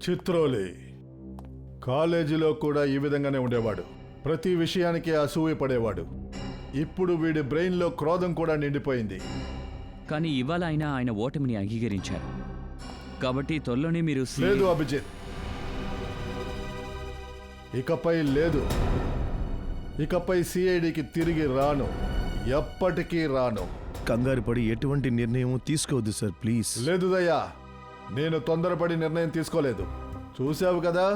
చిత్రోలి కాలేజీలో కూడా ఈ విధంగానే ఉండేవాడు. ప్రతి విషయానికి అసూయ పడేవాడు. ఇప్పుడు వీడి బ్రెయిన్లో క్రోధం కూడా నిండిపోయింది. కానీ ఇవాళ ఆయన ఓటమిని అంగీకరించారు. కాబట్టి త్వరలోనే మీరు లేదు అభిజిత్, ఇకపై లేదు. ఇకపై సిఐడికి తిరిగి రాను, ఎప్పటికీ రాను. కంగారు పడి ఎటువంటి నిర్ణయం తీసుకోవద్దు సార్, ప్లీజ్. లేదు దయ్యా, నేను తొందరపడి నిర్ణయం తీసుకోలేదు. చూశావు కదా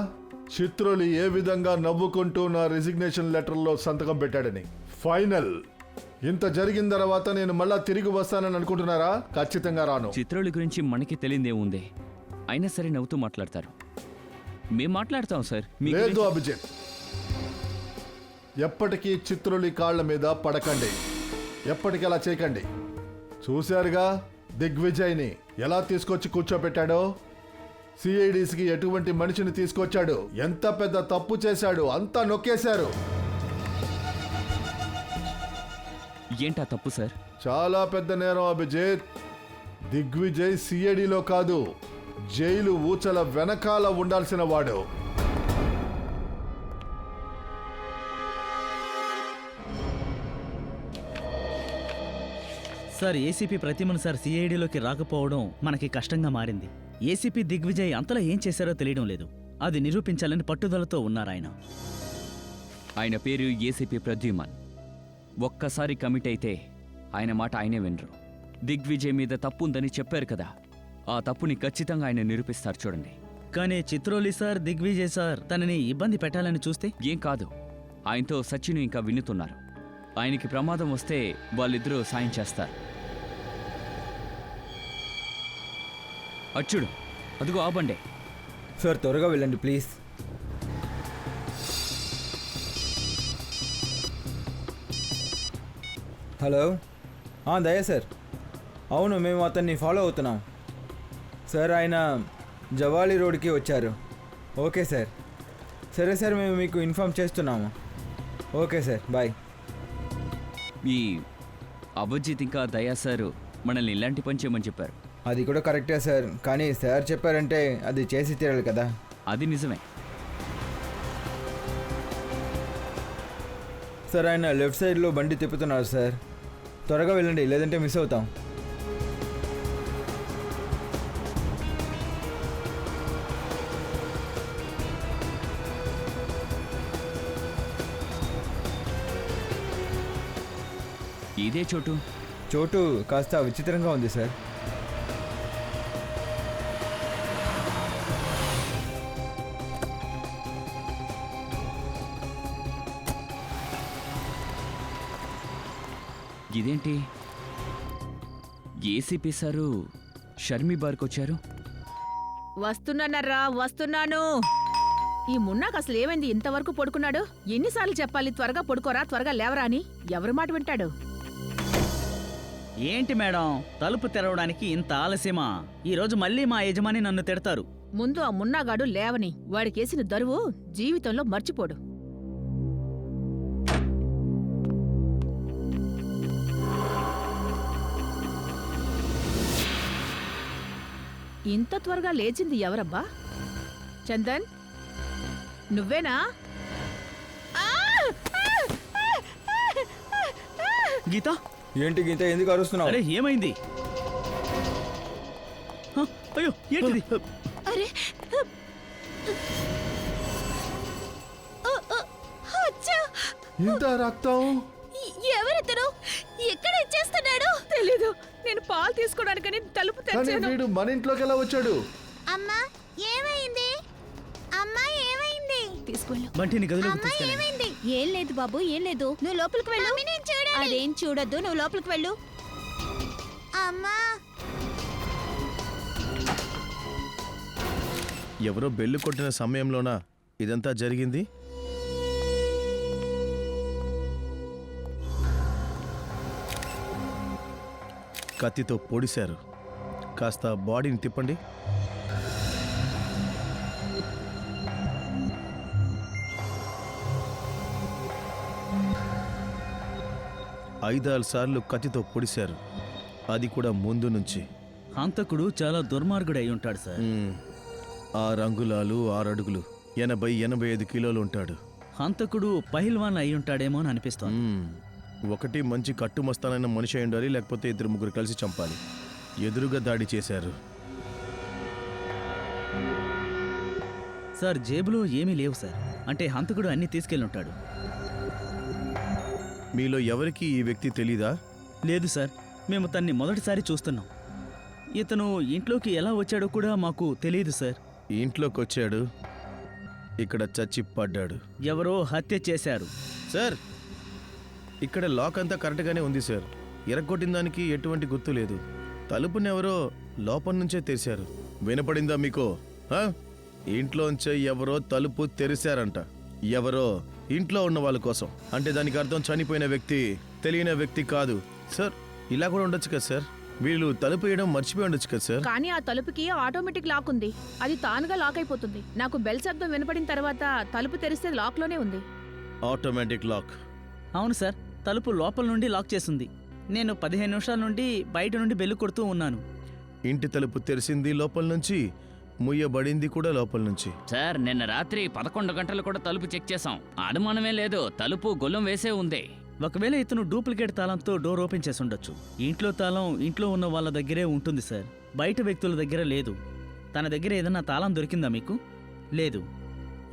చిత్రోలి ఏ విధంగా నవ్వుకుంటూ నా రిజిగ్నేషన్ లెటర్లో సంతకం పెట్టాడని. ఫైనల్. ఇంత జరిగిన తర్వాత నేను మళ్ళా తిరిగి వస్తానని అనుకుంటున్నారా? ఖచ్చితంగా రాను. చిత్రోలి గురించి మనకి తెలియదే ఉంది. అయినా సరే నవ్వుతూ మాట్లాడతారు. మేము మాట్లాడతాం సార్. లేదు అభిజిత్, ఎప్పటికీ చిత్రోలి కాళ్ల మీద పడకండి. ఎప్పటికీ అలా చేయకండి. చూశారుగా దిగ్విజయ్ని ఎలా తీసుకొచ్చి కూర్చోబెట్టాడో. సిఐడిస్కి ఎటువంటి మనిషిని తీసుకొచ్చాడు, ఎంత పెద్ద తప్పు చేశాడు, అంతా నొక్కేశారు. ఏంటా తప్పు సార్? చాలా పెద్ద నేరం అభిజిత్. దిగ్విజయ్ సిఐడిలో కాదు, జైలు ఊచల వెనకాల ఉండాల్సిన వాడు. సార్, ఏసీపీ ప్రతిమను సార్ సిఐడిలోకి రాకపోవడం మనకి కష్టంగా మారింది. ఏసీపీ దిగ్విజయ్ అంతలా ఏం చేశారో తెలియడం లేదు. అది నిరూపించాలని పట్టుదలతో ఉన్నారాయన. ఆయన పేరు ఏసీపీ ప్రద్యుమన్. ఒక్కసారి కమిట్ అయితే ఆయన మాట ఆయనే వినరు. దిగ్విజయ్ మీద తప్పు ఉందని చెప్పారు కదా, ఆ తప్పుని ఖచ్చితంగా ఆయన నిరూపిస్తారు చూడండి. కానీ చిత్రోలి సార్, దిగ్విజయ్ సార్ తనని ఇబ్బంది పెట్టాలని చూస్తే ఏం కాదు. ఆయనతో సచిన్ ఇంకా విన్నుతున్నారు. ఆయనకి ప్రమాదం వస్తే వాళ్ళిద్దరూ సాయం చేస్తారు. అచ్చుడు, అదిగో ఆబండే. సార్ త్వరగా వెళ్ళండి ప్లీజ్. హలో, దయా సార్. అవును, మేము అతన్ని ఫాలో అవుతున్నాం సార్. ఆయన జవాలి రోడ్కి వచ్చారు. Okay sir. సరే సార్, మేము మీకు ఇన్ఫామ్ చేస్తున్నాము. Okay sir, bye. ఈ అభిజిత్ ఇంకా దయా సారు మనల్ని ఇలాంటి పని చేయమని చెప్పారు. అది కూడా కరెక్టే సార్, కానీ సార్ చెప్పారంటే అది చేసి తీరాలి కదా. అది నిజమే సార్. ఆయన లెఫ్ట్ సైడ్లో బండి తిప్పుతున్నారు సార్. త్వరగా వెళ్ళండి, లేదంటే మిస్ అవుతాం. ఇదే చోటు కాస్త విచిత్రంగా ఉంది సార్. ఇదేంటి, ఏసీపీ సారు షర్మి బార్కి వచ్చారు? వస్తున్నానరా, వస్తున్నాను. ఈ మున్నాకు అసలు ఏమైంది? ఇంతవరకు పడుకున్నాడు. ఎన్నిసార్లు చెప్పాలి త్వరగా పడుకోరా, త్వరగా లేవరా అని? ఎవరి మాట వింటాడు? ఏంటి మేడం, తలుపు తెరవడానికి ఇంత ఆలస్యమా? ఈరోజు మళ్ళీ మా యజమాని నన్ను తిడతారు. ముందు ఆ మున్నాగాడు లేవని. వాడికేసిన దరువు జీవితంలో మర్చిపోడు. ఇంత త్వరగా లేచింది ఎవరబ్బా? చందన్, నువ్వేనా? గీత, ఏంటి గీత, ఎందుకు అరుస్తున్నావు? అరే ఏమైంది? అయ్యో ఏంటిది? అరే, ఇంత రక్తం! ఎవరితను? ఎక్కడ ఇచ్చేస్తున్నాడు? తెలీదు. నేను పాలు తీసుకోవడానికని తలుపు తెరిచాను. వీడు మన ఇంట్లోకి ఎలా వచ్చాడు? అమ్మా ఏమైంది? అమ్మా ఏమైంది? తీసుకెళ్ళు. బంటిని గదిలోకి అమ్మా తీసుకెళ్ళండి. ఏమైంది? ఏం లేదు బాబు, ఏం లేదు. నువ్వు లోపలికి వెళ్ళు. అదేం చూడొద్దు, నువ్వు లోపలికి వెళ్ళు. అమ్మా, ఎవరో బెల్లు కొట్టిన సమయంలోనా ఇదంతా జరిగింది? కత్తితో పొడిశారు. కాస్త బాడీని తిప్పండి. ఐదారు సార్లు కత్తితో పొడిశారు, అది కూడా ముందు నుంచి. హంతకుడు చాలా దుర్మార్గుడై ఉంటాడు సార్. 6 అంగుళాలు 6 అడుగులు 80-85 కిలోలు ఉంటాడు. హంతకుడు పహిల్వాన్ అయి ఉంటాడేమో అని అనిపిస్తోంది. ఒకటి మంచి కట్టుమస్తానైన మనిషి అయి ఉండాలి, లేకపోతే 2-3 కలిసి చంపాలి. ఎదురుగా దాడి చేశారు. సార్ జేబులో ఏమీ లేవు సార్. అంటే హంతకుడు అన్నీ తీసుకెళ్ళి ఉంటాడు. మీలో ఎవరికి ఈ వ్యక్తి తెలీదా? లేదు సార్, మేము తన్ని మొదటిసారి చూస్తున్నాం. ఇతను ఇంట్లోకి ఎలా వచ్చాడో కూడా మాకు తెలియదు సార్. ఇంట్లోకి వచ్చాడు, ఇక్కడ చచ్చి పడ్డాడు. ఎవరో హత్య చేశారు. సార్ ఇక్కడ లాక్ అంతా కరెక్ట్గానే ఉంది సార్. ఎరగొట్టిన దానికి ఎటువంటి గుర్తు లేదు. తలుపునెవరో లోపల నుంచే తెరిచారు. వినపడిందా మీకు? ఇంట్లోంచే ఎవరో తలుపు తెరిచారంట. ఎవరో ఇంట్లో ఉన్న వాళ్ళ కోసం. అంటే దానికి అర్థం చనిపోయిన వ్యక్తి తెలియని వ్యక్తి కాదు సార్. ఇలా కూడా ఉండొచ్చు కదా సార్. వీళ్ళు తలుపు వేయడం మర్చిపోయి ఉండొచ్చు కదా సార్. కానీ ఆ తలుపుకి ఆటోమేటిక్ లాక్ ఉంది. అది తానుగా లాక్ అయిపోతుంది. నాకు బెల్ శబ్దం వినపడిన తర్వాత తలుపు తెరిస్తే లాక్ లోనే ఉంది. Automatic lock. అవును సార్, తలుపు లోపల నుండి లాక్ చేసింది. నేను 15 నిమిషాల నుండి బయట నుండి బెల్లు కొడుతూ ఉన్నాను. ఇంటి తలుపు తెరిసింది లోపల నుంచి, ముయ్యబడింది కూడా లోపల నుంచి. సార్ నిన్న రాత్రి 11 గంటలు కూడా తలుపు చెక్ చేసాం. అనుమానమే లేదు, తలుపు గొల్లం వేసే ఉంది. ఒకవేళ ఇతను డూప్లికేట్ తాళంతో డోర్ ఓపెన్ చేసి ఉండొచ్చు. ఇంట్లో తాళం ఇంట్లో ఉన్న వాళ్ళ దగ్గరే ఉంటుంది సార్, బయట వ్యక్తుల దగ్గర లేదు. తన దగ్గర ఏదన్నా తాళం దొరికిందా మీకు? లేదు.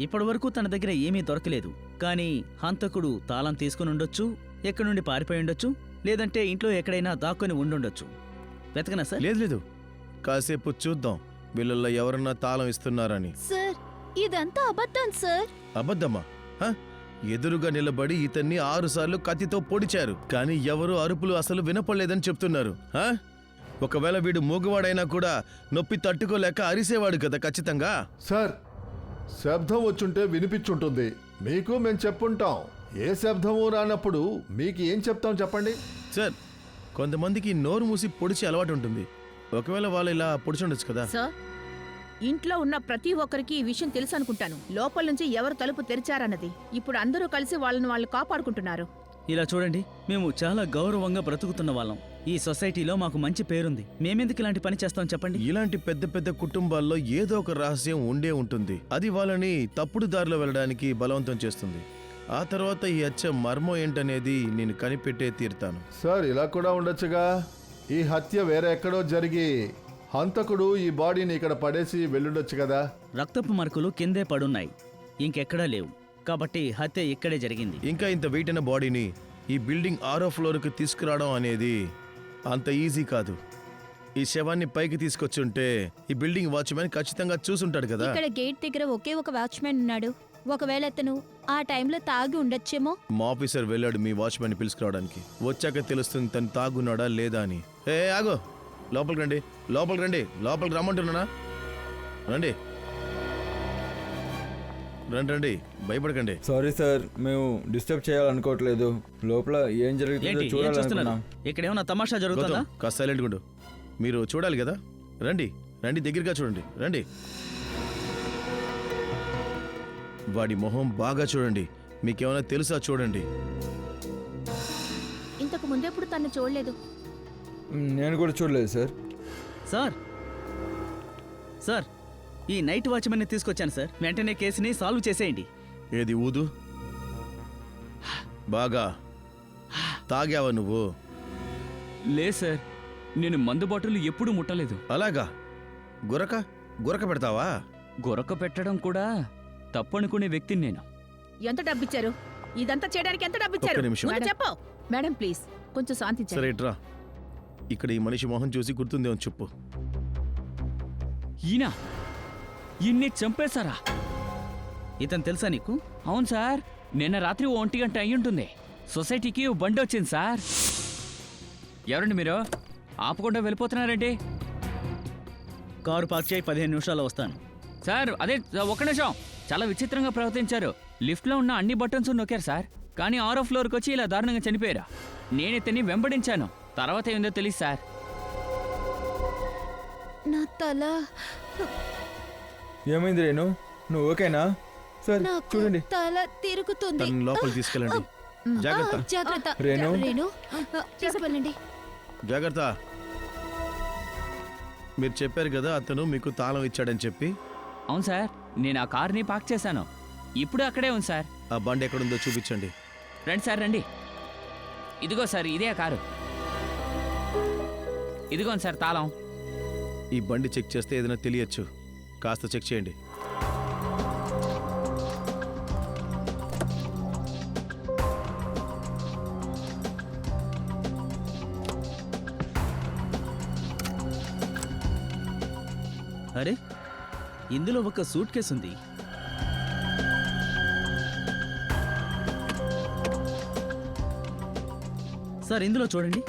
ఇప్పటివరకు తన దగ్గర ఏమీ దొరకలేదు. కానీ హంతకుడు తాళం తీసుకుని ఉండొచ్చు, ఎక్కడి నుండి పారిపోయి ఉండొచ్చు, లేదంటే ఇంట్లో ఎక్కడైనా దాక్కొని ఉండుండొచ్చు. వెతకనా సార్? లేదు లేదు, కాసేపు చూద్దాం వీళ్ళల్లో ఎవరన్నా తాళం ఇస్తున్నారని. సార్ ఇదంతా అబద్ధం సార్. అబద్ధమా? ఎదురుగా నిలబడి ఇతన్ని 6 సార్లు కత్తితో పొడిచారు, కానీ ఎవరు అరుపులు అసలు వినపడలేదని చెప్తున్నారు. ఒకవేళ వీడు మూగవాడైనా కూడా నొప్పి తట్టుకోలేక అరిసేవాడు కదా ఖచ్చితంగా. సార్ శబ్దం వచ్చుంటే వినిపించుంటుంది. మీకు మేము చెప్పుంటాం. ఏ శబ్దము రానప్పుడు మీకు ఏం చెప్తాం చెప్పండి. సార్ కొంతమందికి నోరు మూసి పొడిచి అలవాటు ఉంటుంది. ఒకవేళ వాళ్ళు ఇలా పొడిచుండొచ్చు కదా. సార్ ఇంట్లో ఉన్న ప్రతి ఒక్కరికి ఈ విషయం తెలుసు అనుకుంటాను. లోపల నుంచి ఎవరు తలుపు తెరిచారన్నది. ఇప్పుడు అందరూ కలిసి వాళ్ళని వాళ్ళు కాపాడుకుంటున్నారు. ఇలా చూడండి, మేము చాలా గౌరవంగా బ్రతుకుతున్న వాళ్ళం. ఈ సొసైటీలో మాకు మంచి పేరుంది. మేమెందుకు ఇలాంటి పని చేస్తాం చెప్పండి? ఇలాంటి పెద్ద పెద్ద కుటుంబాల్లో ఏదో ఒక రహస్యం ఉండే ఉంటుంది. అది వాళ్ళని తప్పుడు దారిలో వెళ్ళడానికి బలవంతం చేస్తుంది. ఆ తర్వాత ఈ హత్య మర్మం ఏంటనేది నేను కనిపెట్టే తీరుతాను. సార్ ఇలా కూడా ఉండొచ్చుగా. ఈ హత్య వేరే ఎక్కడో జరిగి హంతకుడు ఈ బాడీని ఇక్కడ పడేసి వెళ్ళుండొచ్చు కదా. రక్తపు మరకలు కిందే పడున్నాయి, ఇంకెక్కడా లేవు. కాబట్టి హత్య ఇక్కడే జరిగింది. ఇంకా ఇంత వెయిట్ అయిన బాడీని ఈ బిల్డింగ్ 6వ ఫ్లోర్కి తీసుకురావడం అనేది అంత ఈజీ కాదు. ఈ శవాన్ని పైకి తీసుకొచ్చుంటే ఈ బిల్డింగ్ వాచ్మెన్ ఖచ్చితంగా చూసుంటాడు కదా. ఇక్కడ గేట్ దగ్గర ఒకే ఒక వాచ్మెన్ ఉన్నాడు. ఒకవేళ అతను ఆ టైంలో తాగి ఉండొచ్చేమో. మా ఆఫీసర్ వెళ్ళాడు మీ వాచ్మెన్ పిలుచుకురావడానికి. వచ్చాక తెలుస్తుంది తను తాగున్నాడా లేదా అని. ఆగో, లోపలికి రండి, లోపలికి రండి, లోపలికి రమ్మంటున్నానా? రండి రండి రండి, భయపడకండి. సారీ సార్, మేము డిస్టర్బ్ చేయాలనుకోవట్లేదు. లోపల ఏం జరుగుతుందో ఏంటి, ఏం చూస్తున్నారు? చూడాలనుకున్నాం. ఇక్కడ ఏమన్నా తమాషా జరుగుతుందా? గౌతమ్, కాస్త సైలెంట్గా ఉండు. మీరు చూడాలి కదా. రండి రండి, దగ్గరగా చూడండి, రండి. వాడి మొహం బాగా చూడండి. మీకేమైనా తెలుసా చూడండి. ఇంతకు ముందెప్పుడు తను చూడలేదు. నేను కూడా చూడలేదు సార్. సార్ సార్ ఈ నైట్ వాచ్మెన్ని తీసుకొచ్చాను సార్. వెంటనే కేసుని సాల్వ్ చేసేయండి. ఏది ఊదు? బాగా తాగావా నువ్వు? లే సార్, నేను మందు బాటిల్ ఎప్పుడూ ముట్టలేదు. అలాగా? గురక గురక పెడతావా? గొరక పెట్టడం కూడా తప్పనుకునే వ్యక్తిని నేను. ఎంత డబ్బిచ్చారు? ఇదంతా చేయడానికి ఎంత డబ్బిచ్చారు? ఒక్క నిమిషం. ముందు చెప్పు. మేడం ప్లీజ్ కొంచెం శాంతించండి. సరే ఇట్రా. ఇక్కడ ఈ మనిషి మొహం చూసి గుర్తుందేమో చెప్పు. ఈయన ఇన్ని చంపేశారా? ఇతను తెలుసా నీకు? అవును సార్, నిన్న రాత్రి 1 గంట అయ్యుంటుంది. సొసైటీకి ఓ బండి వచ్చింది సార్. ఎవరండి మీరు? ఆపకుండా వెళ్ళిపోతున్నారండి. కారు పార్క్ చేయి, 15 నిమిషాల్లో వస్తాను. సార్ అదే ఒక్క నిమిషం. చాలా విచిత్రంగా ప్రవర్తించారు. లిఫ్ట్లో ఉన్న అన్ని బటన్స్ నొక్కారు సార్, కానీ 6వ ఫ్లోర్కి వచ్చి ఇలా దారుణంగా చనిపోయారు. నేను ఇతన్ని వెంబడించాను. తర్వాత ఏందో తెలియదు సార్. నా తల, ఏమైంది రేణు, నువ్వు ఓకేనా? సార్ నాకు చూడండి. తల తిరుగుతుంది. తను లోపలికి తీసుకెళ్ళండి. జాగ్రత్త జాగ్రత్త. రేణు. రేణు తీసుకెళ్ళండి. జాగ్రత్త. మీరు చెప్పారు కదా అతను మీకు తాళం ఇచ్చాడని చెప్పి. అవును సార్, నేను ఆ కార్ని పార్క్ చేశాను. ఇప్పుడు అక్కడే ఉంది సార్. ఆ బండి ఎక్కడుందో చూపించండి. రండి సార్, రండి. ఇదిగో సార్, ఇదే ఆ కారు. ఇదిగోండి సార్ తాళం. ఈ బండి చెక్ చేస్తే ఏదైనా తెలియచ్చు. కాస్త చెక్ చేయండి. అరే, ఇందులో ఒక సూట్ కేసు ఉంది. సార్, ఇందులో చూడండి.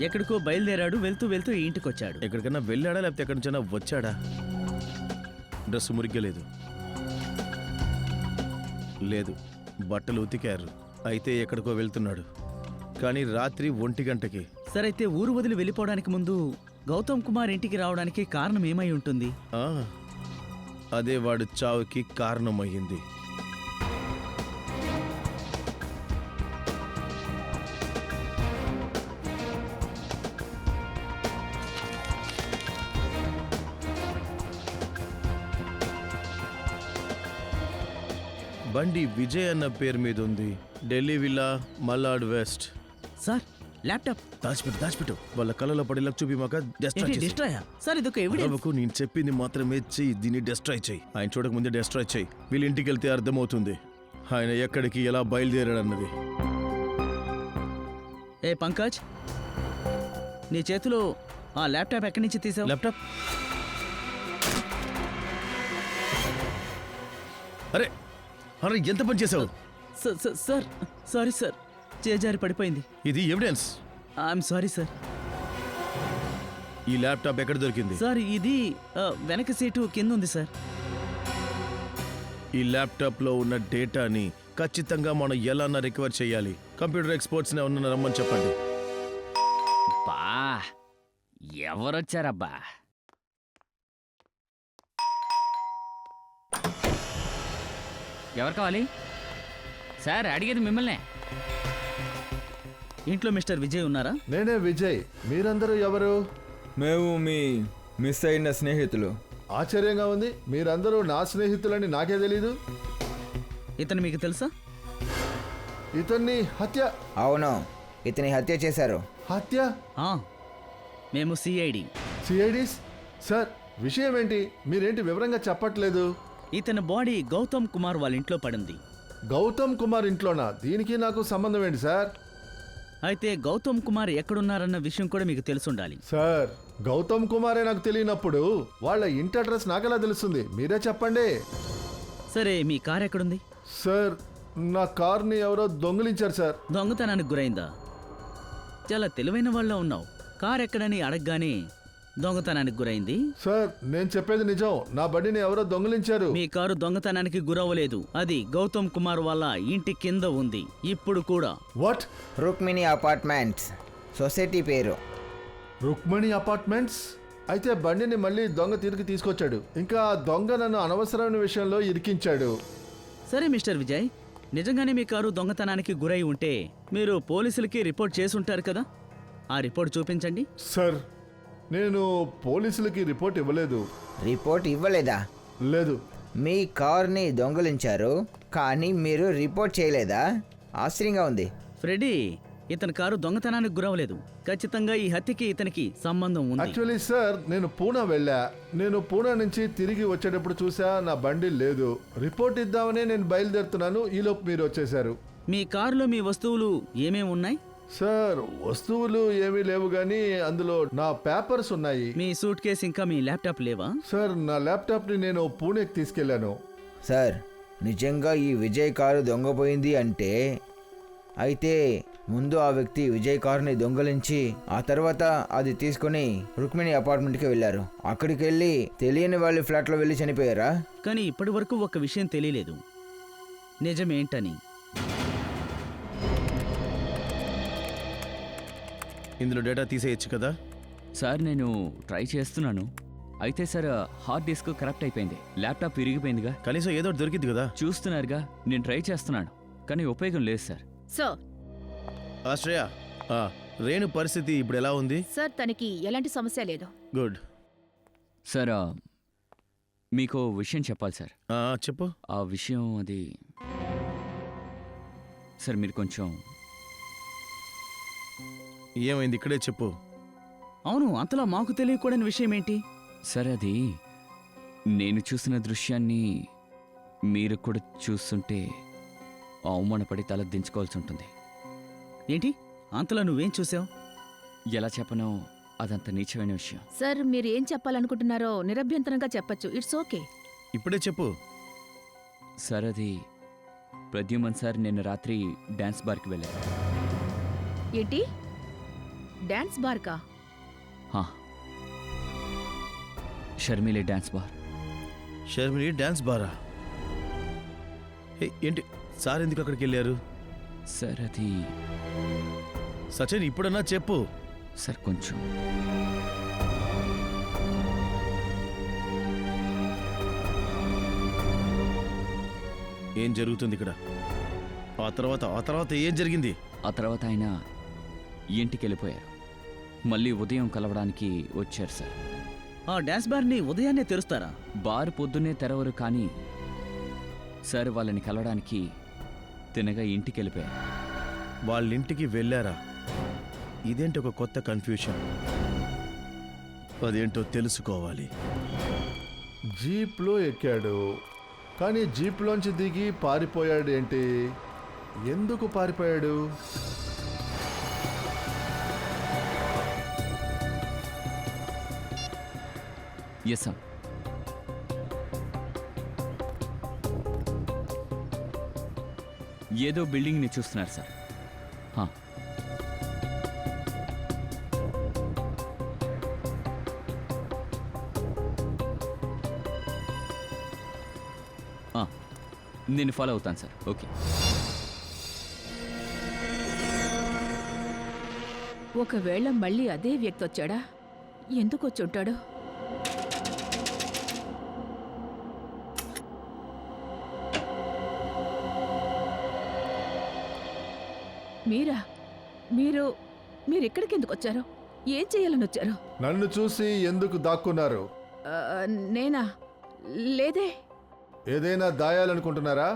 ఎక్కడికో బయలుదేరాడు, వెళ్తూ వెళ్తూ ఈ ఇంటికి వచ్చాడు. ఎక్కడికైనా వెళ్ళాడా లేకపోతే ఎక్కడి నుంచైనా వచ్చాడా? డ్రెస్ మురిగ్గా లేదు. లేదు, బట్టలు ఉతికారు. అయితే ఎక్కడికో వెళ్తున్నాడు. కానీ రాత్రి 1 గంటకి. సరైతే ఊరు వదిలి వెళ్ళిపోవడానికి ముందు గౌతమ్ కుమార్ ఇంటికి రావడానికి కారణం ఏమై ఉంటుంది? ఆ, అదే వాడు చావుకి కారణమయ్యింది. బండి విజయ్ అన్న పేరు మీద ఉంది. Delhi villa, Malad west. Sir, laptop దాచిపెట్టు. వాళ్ళ కళ్ళలో పడేలా చూపి మాక డిస్ట్రాయా? సార్, ఇదొక ఎవిడెన్స్. నేను చెప్పింది మాత్రమే చెయ్యి. దీన్ని డిస్ట్రాయ్ చెయ్యి. ఆయన చూడక ముందే డిస్ట్రాయ్ చెయ్యి. వీళ్ళ ఇంటికి వెళ్తే అర్థమవుతుంది ఆయన ఎక్కడికి ఎలా బయలుదేరాడన్నది. ఏ పంకజ్, నీ చేతిలో ఆ ల్యాప్టాప్ ఎక్కడి నుంచి తీసావు? ల్యాప్టాప్? అరే అరే, ఎంత పని చేసావు? సార్, సారీ సార్, చేజారి పడిపోయింది. ఇది ఎవిడెన్స్. I'm sorry sir. ఈ ల్యాప్టాప్ ఎక్కడ దొరికింది? సార్, ఇది వెనక సీటు కింద ఉంది సార్. ఈ ల్యాప్టాప్ లో ఉన్న డేటాని ఖచ్చితంగా మనం ఎలా రికవర్ చేయాలి? కంప్యూటర్ ఎక్స్పర్ట్స్ ఉన్న రమ్మని చెప్పండి. బా, ఎవరొచ్చారబ్బా? ఎవరు కావాలి? సార్, అడిగేది మిమ్మల్నే. ఇంట్లో మిస్టర్ విజయ్ ఉన్నారా? నేనే విజయ్. మీరందరూ ఎవరు? మేము మీ మిస్ అయిన స్నేహితులు. ఆశ్చర్యంగా ఉంది, మీరందరూ నా స్నేహితులని నాకే తెలీదు. ఇతను మీకు తెలుసా? ఇతన్ని హత్య అవును, ఇతని హత్య చేశారు. హత్య ఆ, మేము సిఐడి. సిఐడిస్? సార్, విషయం ఏంటి? మీరేంటి వివరంగా చెప్పట్లేదు? ఇతని బాడీ గౌతమ్ కుమార్ వాళ్ళ ఇంట్లో పడింది. గౌతమ్ కుమార్ ఇంట్లోనా? దీనికి నాకు సంబంధం ఏంటి సార్? అయితే గౌతమ్ కుమార్ ఎక్కడున్నారన్న విషయం కూడా మీకు తెలుసుండాలి. సార్, గౌతమ్ కుమారే నాకు తెలియనప్పుడు వాళ్ళ ఇంటి అడ్రస్ నాకెలా తెలుస్తుంది? మీరే చెప్పండి. సరే, మీ కార్ ఎక్కడుంది? సార్, నా కార్ని ఎవరో దొంగిలించారు సార్. దొంగతనానికి గురైందా? చాలా తెలివైన వాళ్ళ ఉన్నావు. కార్ ఎక్కడని అడగగానే దొంగతనానికి గురైంది. సార్, నేను చెప్పేది నిజం. నా బండిని ఎవరో దొంగిలించారు. మీ కారు దొంగతనానికి గురవ్వలేదు. అది గౌతమ్ కుమార్ వాళ్ళ ఇంటి కింద ఉంది ఇప్పుడు కూడా. వాట్? రుక్మిణి అపార్ట్మెంట్స్ సొసైటీ పేరు. రుక్మిణి అపార్ట్మెంట్స్? అయితే బండిని మళ్ళీ దొంగ తిరిగి తీసుకొచ్చాడు. ఇంకా ఆ దొంగ నన్ను అనవసరమైన విషయంలో ఇరికించాడు. సరే మిస్టర్ విజయ్, నిజంగానే మీ కారు దొంగతనానికి గురై ఉంటే మీరు పోలీసులకి రిపోర్ట్ చేసి ఉంటారు కదా? ఆ రిపోర్ట్ చూపించండి. సార్, నేను పోలీసులకి రిపోర్ట్ ఇవ్వలేదు. రిపోర్ట్ ఇవ్వలేదా? లేదు. మీ కార్ని దొంగలించారు కానీ మీరు రిపోర్ట్ చేయలేదా? ఆశ్చర్యంగా ఉంది. ఫ్రెడీ, ఇతని కారు దొంగతనానికి గురవలేదు. ఖచ్చితంగా ఈ హత్యకి ఇతనికి సంబంధం ఉంది. యాక్చువల్లీ సార్, నేను పూనా వెళ్ళా. నేను పూనా నుంచి తిరిగి వచ్చేటప్పుడు చూసా నా బండి లేదు. రిపోర్ట్ ఇద్దామని నేను బయలుదేరుతున్నాను. ఈలోపు మీరు వచ్చేశారు. మీ కారులో మీ వస్తువులు ఏమేమి ఉన్నాయి? సార్, వస్తువులు ఏమీ లేవు కానీ అందులో నా పేపర్స్ ఉన్నాయి. మీ సూట్ కేసు ఇంకా మీ ల్యాప్టాప్ లేవా? సార్, నా ల్యాప్టాప్ని నేను పూణేకి తీసుకెళ్లాను. సార్, నిజంగా ఈ విజయ్ కారు దొంగపోయింది అంటే అయితే ముందు ఆ వ్యక్తి విజయ్ కారుని దొంగలించి ఆ తర్వాత అది తీసుకుని రుక్మిణి అపార్ట్మెంట్కి వెళ్ళారు. అక్కడికి వెళ్ళి తెలియని వాళ్ళ ఫ్లాట్లో వెళ్ళి చనిపోయారా? కానీ ఇప్పటి వరకు ఒక విషయం తెలియలేదు, నిజమేంటని. ఇందులో డేటా తీసేయచ్చు కదా? సార్, నేను ట్రై చేస్తున్నాను. అయితే సార్, హార్డ్ డిస్క్ కరప్ట్ అయిపోయింది. ల్యాప్టాప్ విరిగిపోయిందిగా. కనీసం ఏదో ఒకటి దొరికింది కదా? చూస్తున్నారుగా, నేను ట్రై చేస్తున్నాను కానీ ఉపయోగం లేదు సార్. సార్, ఆశ్రయ, రేణు పరిస్థితి ఇప్పుడు ఎలా ఉంది? సార్, తనకి ఎలాంటి సమస్య లేదు. గుడ్. సార్ మీకు విషయం చెప్పాలి సార్. చెప్పు. ఆ విషయం అది సార్ మీరు కొంచెం ఏమైంది ఇక్కడే చెప్పు. అవును, అంతలా మాకు తెలియకూడని విషయం ఏంటి? సార్ అది నేను చూసిన దృశ్యాన్ని మీరు కూడా చూస్తుంటే అవమానపడి తల దించుకోవాల్సి ఉంటుంది. ఏంటి అంతలా నువ్వేం చూసావు? ఎలా చెప్పనో అదంత నీచమైన విషయం. సార్ మీరు ఏం చెప్పాలనుకుంటున్నారో నిరభ్యంతరంగా చెప్పొచ్చు. It's okay. ఇప్పుడే చెప్పు. సార్ అది ప్రద్యుమన్ సార్ నిన్న రాత్రి డ్యాన్స్ బార్కి వెళ్ళారు. ఏంటి? డాన్స్ బార్కా? హా, Sharmili dance bar. Sharmili dance బారా? ఏంటి సార్ ఎందుకు అక్కడికి వెళ్ళారు? సార్ అది సచిన్ ఇప్పుడన్నా చెప్పు. సార్ కొంచెం ఏం జరుగుతుంది ఇక్కడ? ఆ తర్వాత ఏం జరిగింది? ఆ తర్వాత ఆయన ఇంటికి వెళ్ళిపోయారు. మళ్ళీ ఉదయం కలవడానికి వచ్చారు సార్. ఆ డ్యాన్స్ బార్ని ఉదయాన్నే తెరుస్తారా? బార్ పొద్దున్నే తెరవరు, కానీ సార్ వాళ్ళని కలవడానికి తినగా ఇంటికి వెళ్ళిపోయారు. వాళ్ళింటికి వెళ్ళారా? ఇదేంటి ఒక కొత్త కన్ఫ్యూషన్. అదేంటో తెలుసుకోవాలి. జీప్లో ఎక్కాడు, కానీ జీప్లోంచి దిగి పారిపోయాడు. ఏంటి? ఎందుకు పారిపోయాడు? Yes sir. ఏదో బిల్డింగ్ని చూస్తున్నారు సార్. హా. నేను ఫాలో అవుతాను సార్. ఓకే. ఒకవేళ మళ్ళీ అదే వ్యక్తి వచ్చాడా? ఎందుకు వచ్చి ఉంటాడు? మీరా? మీరు ఇక్కడికి ఎందుకు వచ్చారు? ఏం చేయాలని వచ్చారు? నన్ను చూసి ఎందుకు దాక్కున్నారు? నేనా? లేదే. ఏదైనా దాయాలనుకుంటున్నారా?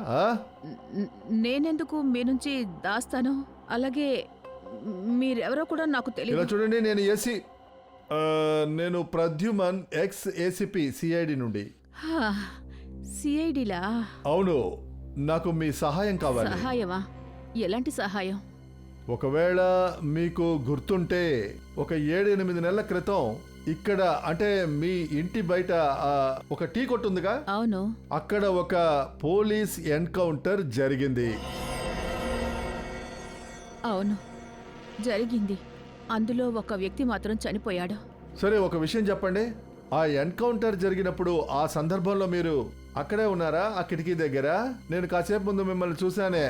నేనెందుకు మీ నుంచి దాస్తాను? అలాగే మీరెవరో కూడా నాకు ఇలా తెలియదు. చూడండి, నేను ప్రద్యుమన్ ఎక్స్ ఏసీపీ సిఐడి నుండి. సిఐడిలా? అవును, నాకు మీ సహాయం కావాలి. సహాయమా? ఎలాంటి సహాయం? ఒకవేళ మీకు గుర్తుంటే ఒక 7-8 నెలల క్రితం ఇక్కడ, అంటే మీ ఇంటి బయట ఒక టీ కొట్టు ఉందిగా? అవును. అక్కడ ఒక పోలీస్ ఎన్కౌంటర్ జరిగింది. అవును, జరిగింది. అందులో ఒక వ్యక్తి మాత్రం చనిపోయాడు. సరే, ఒక విషయం చెప్పండి. ఆ ఎన్కౌంటర్ జరిగినప్పుడు ఆ సందర్భంలో మీరు అక్కడే ఉన్నారా? ఆ కిటికీ దగ్గర నేను కాసేపు ముందు మిమ్మల్ని చూశానే,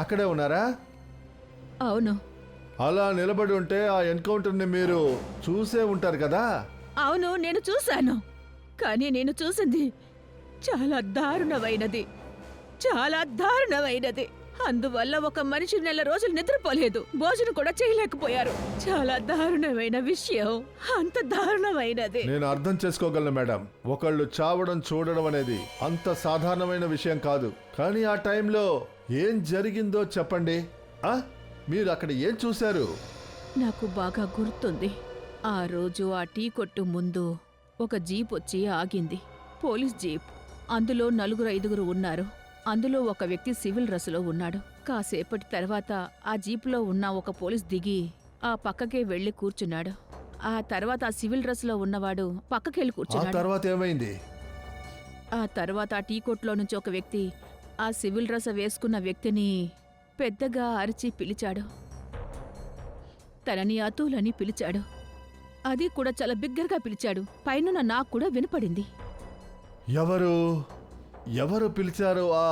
అక్కడే ఉన్నారా? అవును. అలా నిలబడి ఉంటే ఆ ఎన్కౌంటర్ని మీరు చూసే ఉంటారు కదా? అవును, నేను చూశాను. కానీ నేను చూసింది చాలా దారుణమైనది. అందువల్ల ఒక మనిషి 4 రోజులు నిద్రపోలేదు, భోజనం కూడా చేయలేకపోయారు. చాలా దారుణమైన విషయం. అంత దారుణమైనది. నేను అర్థం చేసుకోగలను మేడం. ఒకళ్ళు చావడం చూడడం అనేది అంత సాధారణమైన విషయం కాదు. కానీ ఆ టైంలో ఏం జరిగిందో చెప్పండి. మీరు అక్కడ ఏం చూశారు? నాకు బాగా గుర్తుంది. ఆ రోజు ఆ టీ కొట్టు ముందు ఒక జీప్ వచ్చి ఆగింది. Police jeep. అందులో 4-5 ఉన్నారు. అందులో ఒక వ్యక్తి సివిల్ డ్రెస్సులో ఉన్నాడు. కాసేపటి తర్వాత ఆ జీపులో ఉన్న ఒక పోలీస్ దిగి ఆ పక్కకే వెళ్లి కూర్చున్నాడు. ఆ తర్వాత ఆ సివిల్ డ్రెస్సులో ఉన్నవాడు పక్కకెళ్ళి కూర్చున్నాడు. తర్వాత ఏమైంది? ఆ తర్వాత ఆ టీ కొట్లో నుంచి ఒక వ్యక్తి ఆ సివిల్ డ్రెస్ వేసుకున్న వ్యక్తిని పెద్దగా అరిచి పిలిచాడు. తనని అతుల్ అని పిలిచాడు. అది కూడా చాలా బిగ్గరగా పిలిచాడు. పైన నాకు కూడా వినపడింది. ఎవరు పిలిచారు ఆ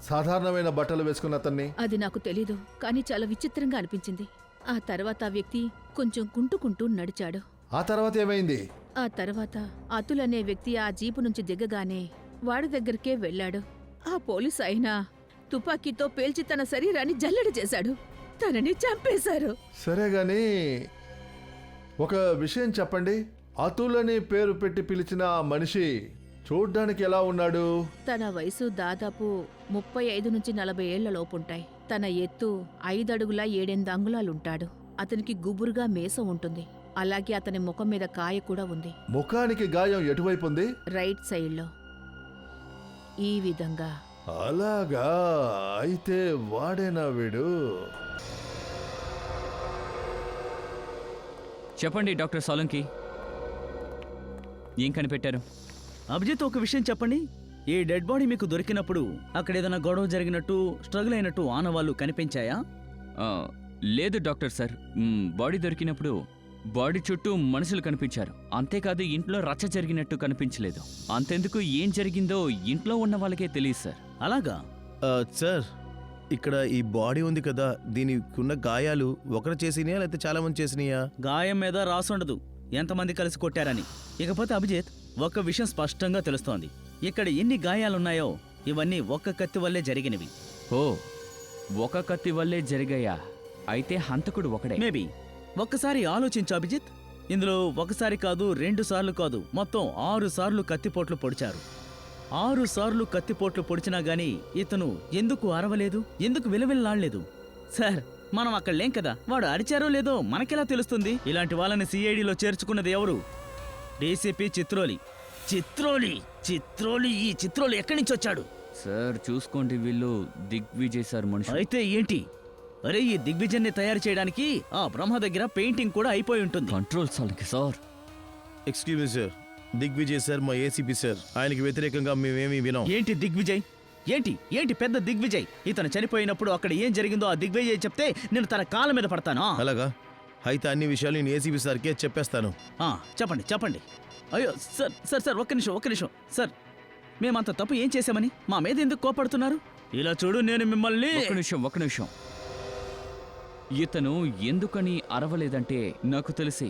సాధారణమైన బట్టలు వేసుకున్న అతన్ని? అది నాకు తెలీదు, కానీ చాలా విచిత్రంగా అనిపించింది. ఆ తర్వాత ఆ వ్యక్తి కొంచెం కుంటుకుంటూ నడిచాడు. ఆ తర్వాత ఏమైంది? ఆ తర్వాత అతుల్ అనే వ్యక్తి ఆ జీపు నుంచి దిగగానే వాడి దగ్గరికే వెళ్ళాడు. ఆ పోలీసు అయినా తుపాకీతో పేల్చి తన శరీరాన్ని జల్లెడ చేశాడు. తనని చంపేశారు. సరే గాని ఒక విషయం చెప్పండి. అతులని పేరు పెట్టి పిలిచిన ఆ మనిషి చూడ్డానికి ఎలా ఉన్నాడు? తన వయసు దాదాపు 35 నుంచి 40 ఏళ్ల లోపుంటాయి. తన ఎత్తు 5 అడుగుల 7 అంగుళాలుంటాడు. అతనికి గుబురుగా మీసం ఉంటుంది. అలాగే అతని ముఖం మీద కాయ కూడా ఉంది. ముఖానికి గాయం ఎటువైపు ఉంది? రైట్ సైడ్లో. ఈ విధంగా. అలాగా, అయితే వాడేనా వీడు? చెప్పండి డాక్టర్ సోలంకి, ఏం కనిపెట్టారు? అభిజిత్, ఒక విషయం చెప్పండి. ఈ డెడ్ బాడీ మీకు దొరికినప్పుడు అక్కడ ఏదైనా గొడవ జరిగినట్టు, స్ట్రగుల్ అయినట్టు ఆనవాళ్ళు కనిపించాయా? ఆ, లేదు డాక్టర్ సార్. బాడీ దొరికినప్పుడు బాడీ చుట్టూ మనుషులు కనిపించారు. అంతేకాదు ఇంట్లో రచ్చ జరిగినట్టు కనిపించలేదు. అంతెందుకు ఏం జరిగిందో ఇంట్లో ఉన్న వాళ్ళకే తెలియదు సార్. అలాగా? సార్, ఇక్కడ ఈ బాడీ ఉంది కదా, దీనికి ఉన్న గాయాలు ఒకరు చేసినాయా లేకపోతే చాలా మంది చేసినాయా? గాయం మీద రాసుండదు ఎంతమంది కలిసి కొట్టారని. ఇకపోతే అభిజిత్, ఒక విషయం స్పష్టంగా తెలుస్తోంది. ఇక్కడ ఎన్ని గాయాలున్నాయో ఇవన్నీ ఒక్క కత్తి వల్లే జరిగినవి. ఓ, ఒక కత్తి వల్లే జరిగాయా? అయితే హంతకుడు ఒకడే. మేబీ. ఒక్కసారి ఆలోచించు అభిజిత్. ఇందులో ఒకసారి కాదు, 2 సార్లు కాదు, మొత్తం 6 సార్లు కత్తిపోట్లు పొడిచారు. 6 సార్లు కత్తిపోట్లు పొడిచినా గానీ ఇతను ఎందుకు అరవలేదు, ఎందుకు విలవిల్లాడలేదు? సార్, మనం అక్కడ లేం కదా, వాడు అరిచారో లేదో మనకెలా తెలుస్తుంది? ఇలాంటి వాళ్ళని సిఐడిలో చేర్చుకున్నది ఎవరు? డీసీపీ చిత్రోలి. చిత్రోలి ఈ చిత్రోలి ఎక్కడి నుంచి వచ్చాడు? సార్ చూసుకోండి, వీళ్ళు దిగ్విజయ్ సార్ మనుషులు. అయితే ఏంటి? అరే, ఈ దిగ్విజయ్ని తయారు చేయడానికి ఆ బ్రహ్మ దగ్గర పెయింటింగ్ కూడా అయిపోయి ఉంటుంది. కంట్రోల్ సాల్కి sir. Excuse me sir, Digvijay sir మా ఏసీపీ సార్. ఆయనకి వ్యతిరేకంగా మేమేమీ వినాం. ఏంటి దిగ్విజయ్? ఏంటి పెద్ద దిగ్విజయ్? ఇతను చనిపోయినప్పుడు అక్కడ ఏం జరిగిందో ఆ దిగ్విజయ్ చెప్తే నేను తన కాళ్ళ మీద పడతాను. అలాగా? అయితే అన్ని విషయాలు నేను ఏసీబీ సార్కే చెప్పేస్తాను. చెప్పండి. అయ్యో సార్, ఒక్క నిమిషం సార్, మేమంత తప్పు ఏం చేశామని మా మీద ఎందుకు కోపడుతున్నారు? ఇలా చూడు, నేను మిమ్మల్ని... ఒక్క నిమిషం. ఇతను ఎందుకని అరవలేదంటే నాకు తెలిసి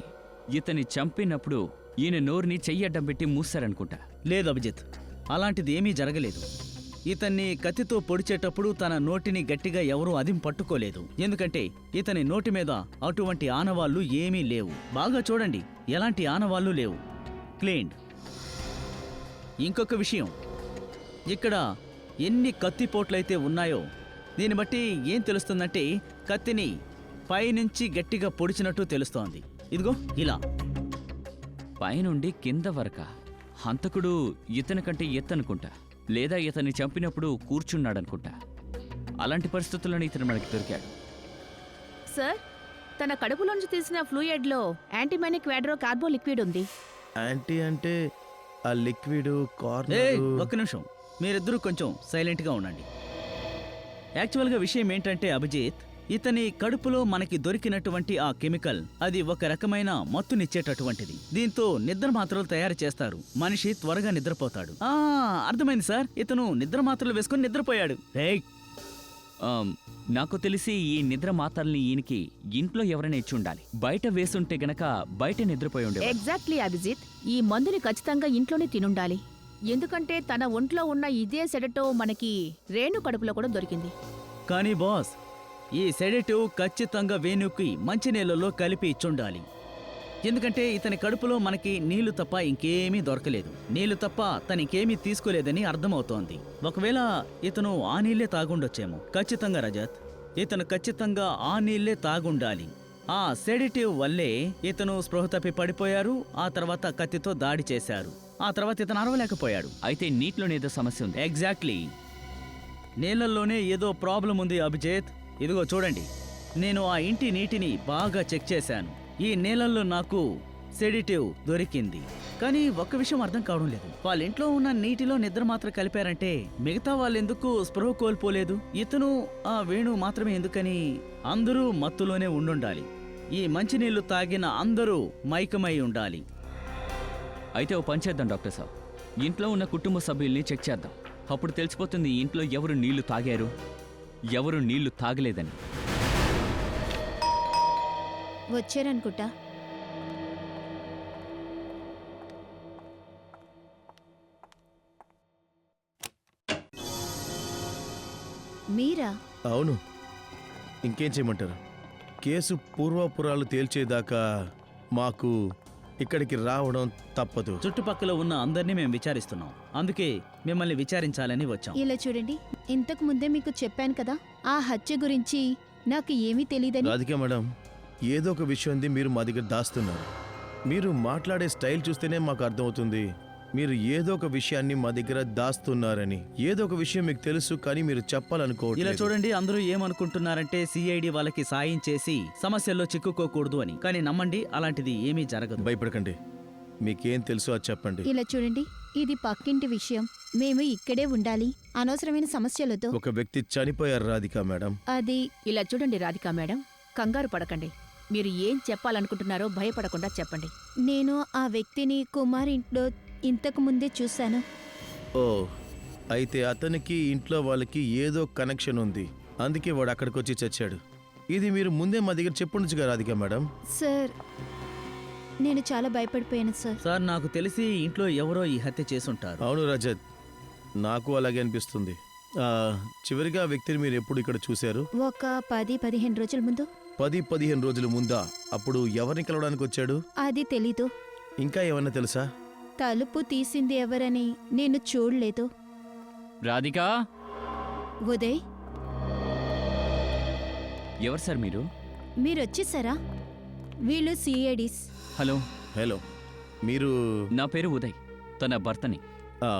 ఇతని చంపినప్పుడు ఈయన నోరుని చెయ్యడ్డం పెట్టి మూసారనుకుంటా. లేదు అభిజిత్, అలాంటిది ఏమీ జరగలేదు. ఇతన్ని కత్తితో పొడిచేటప్పుడు తన నోటిని గట్టిగా ఎవరూ అదిం పట్టుకోలేదు. ఎందుకంటే ఇతని నోటి మీద అటువంటి ఆనవాళ్లు ఏమీ లేవు. బాగా చూడండి, ఎలాంటి ఆనవాళ్లు లేవు. క్లీన్డ్. ఇంకొక విషయం, ఇక్కడ ఎన్ని కత్తిపోట్లయితే ఉన్నాయో దీన్ని బట్టి ఏం తెలుస్తుందంటే కత్తిని పైనుంచి గట్టిగా పొడిచినట్టు తెలుస్తోంది. ఇదిగో ఇలా పైనుండి కింద వరక. హంతకుడు ఇతని కంటే ఎత్తనుకుంటా, లేదా ఇతన్ని చంపినప్పుడు కూర్చున్నాడనుకుంటా. అలాంటి పరిస్థితుల్లో ఇతను మనకి దొరికాడు. సార్, తన కడుపులోంచి తీసిన ఫ్లూయిడ్లో యాంటీమైనిక్ క్వాడ్రో కార్బో లిక్విడ్ ఉంది. యాంటీ అంటే ఆ లిక్విడ్ ఒక్క నిమిషం, మీరిద్దరూ కొంచెం సైలెంట్గా ఉండండి. యాక్చువల్గా విషయం ఏంటంటే అభిజిత్, ఇతని కడుపులో మనకి దొరికినటువంటి ఆ కెమికల్ అది ఒక రకమైన మత్తునిచ్చేటటువంటిది. దీంతో నిద్ర మాత్రలు తయారు చేస్తారు. మనిషి త్వరగా నిద్రపోతాడు. అర్థమైంది సార్, ఇతను నిద్ర మాత్రలు వేసుకుని నిద్రపోయాడు. నాకు తెలిసి ఈ నిద్ర మాత్రల్ని ఈయనకి ఇంట్లో ఎవరైనా ఇచ్చి ఉండాలి. బయట వేసుంటే గనక బయట నిద్రపోయి ఉండే. ఎగ్జాక్ట్లీ అభిజిత్, ఈ మందుని ఖచ్చితంగా ఇంట్లోనే తినుండాలి. ఎందుకంటే తన ఒంట్లో ఉన్న ఇదే సెడటో మనకి రేణు కడుపులో కూడా దొరికింది. కానీ బాస్, ఈ సెడేటివ్ ఖచ్చితంగా వేణుకి మంచినీళ్ళలో కలిపి ఇచ్చుండాలి. ఎందుకంటే ఇతని కడుపులో మనకి నీళ్లు తప్ప ఇంకేమీ దొరకలేదు. నీళ్లు తప్ప తనకేమీ తీసుకోలేదని అర్థమవుతోంది. ఒకవేళ ఇతను ఆ నీళ్లే తాగుండొచ్చేమో. ఖచ్చితంగా రజత్, ఇతను ఖచ్చితంగా ఆ నీళ్లే తాగుండాలి. ఆ సెడేటివ్ వల్లే ఇతను స్పృహ తప్పి పడిపోయారు. ఆ తర్వాత కత్తితో దాడి చేశారు. ఆ తర్వాత ఇతను అరవలేకపోయాడు. అయితే నీటిలోనే ఏదో సమస్య ఉంది. ఎగ్జాక్ట్లీ, నీళ్లలోనే ఏదో ప్రాబ్లం ఉంది అభిజిత్. ఇదిగో చూడండి, నేను ఆ ఇంటి నీటిని బాగా చెక్ చేశాను. ఈ నీళ్ళల్లో నాకు సెడిటివ్ దొరికింది. కానీ ఒక్క విషయం అర్థం కావడం లేదు, వాళ్ళ ఇంట్లో ఉన్న నీటిలో నిద్ర మాత్రం కలిపారంటే మిగతా వాళ్ళెందుకు స్పృహ కోల్పోలేదు? ఇతను ఆ వేణు మాత్రమే ఎందుకని? అందరూ మత్తులోనే ఉండుండాలి. ఈ మంచినీళ్లు తాగిన అందరూ మైకమై ఉండాలి. అయితే ఓ పని చేద్దాం డాక్టర్ సాబ్, ఇంట్లో ఉన్న కుటుంబ సభ్యుల్ని చెక్ చేద్దాం. అప్పుడు తెలిసిపోతుంది ఇంట్లో ఎవరు నీళ్లు తాగారు, ఎవరు నీళ్లు తాగలేదని. వచ్చారనుకుంటా. మీరా? అవును, ఇంకేం చేయమంటారు? కేసు పూర్వాపురాలు తేల్చేదాకా మాకు ఇక్కడికి రావడం తప్పదు. చుట్టుపక్కల ఉన్న అందరినీ మేము విచారిస్తున్నాం, అందుకే మిమ్మల్ని విచారించాలని వచ్చాం. ఇలా చూడండి, ఇంతకు ముందే మీకు చెప్పాను కదా ఆ హత్య గురించి నాకు ఏమీ తెలియదని. రాధిక మేడం, ఏదో ఒక విషయం ఉంది మీరు మా దగ్గర దాస్తున్నారు. మీరు మాట్లాడే స్టైల్ చూస్తేనే మాకు అర్థమవుతుంది మీరు ఏదో ఒక విషయాన్ని మా దగ్గర దాస్తున్నారని. ఏదో ఒక విషయం మీకు తెలుసు కానీ మీరు ఇలా చెప్పాలనుకోవట్లేదు. చూడండి, అందరూ ఏమనుకుంటున్నారంటే సిఐడి వాళ్ళకి సాయం చేసి సమస్యల్లో చిక్కుకోకూడదు అని. కానీ నమ్మండి, అలాంటిది ఏమీ జరగదు. భయపడకండి, మీకేం తెలుసో అది చెప్పండి. ఇలా చూడండి, ఇది పక్కింటి విషయం, మేము ఇక్కడే ఉండాలి, అనవసరమైన సమస్యలతో. ఒక వ్యక్తి చనిపోయారు రాధిక మేడం. అది ఇలా చూడండి రాధికా మేడం, కంగారు పడకండి. మీరు ఏం చెప్పాలనుకుంటున్నారో భయపడకుండా చెప్పండి. నేను ఆ వ్యక్తిని కుమార్ ఇంట్లో ఇంతకు ముందే చూశాను. ఓ, అయితే అతనికి ఇంట్లో వాళ్ళకి ఏదో కనెక్షన్ ఉంది, అందుకే వాడు అక్కడికి వచ్చి చచ్చాడు. ఇది మీరు ముందే మా దగ్గర చెప్పుండొచ్చుగా రాధిక మేడం. సార్, నేను చాలా భయపడిపోయాను సార్. సార్, నాకు తెలిసి ఇంట్లో ఎవరో ఈ హత్య చేసుంటారు. అవును రజత్, నాకు అలాగే అనిపిస్తుంది. చివరిగా ఆ వ్యక్తిని మీరు ఎప్పుడు ఇక్కడ చూశారు? ఒక 10-15 రోజుల ముందు. 10-15 రోజుల ముందా? అప్పుడు ఎవరిని కలవడానికి వచ్చాడు? అది తెలీదు. ఇంకా ఏమన్నా తెలుసా? తలుపు తీసింది ఎవరని నేను చూడలేదు. రాధికా, ఉదయ్, ఎవరు సార్ మీరు? మీరొచ్చేసారా? వీళ్ళు సిఐడీస్. హలో, హలో, మీరు? నా పేరు ఉదయ్, తన భర్తని. ఆ,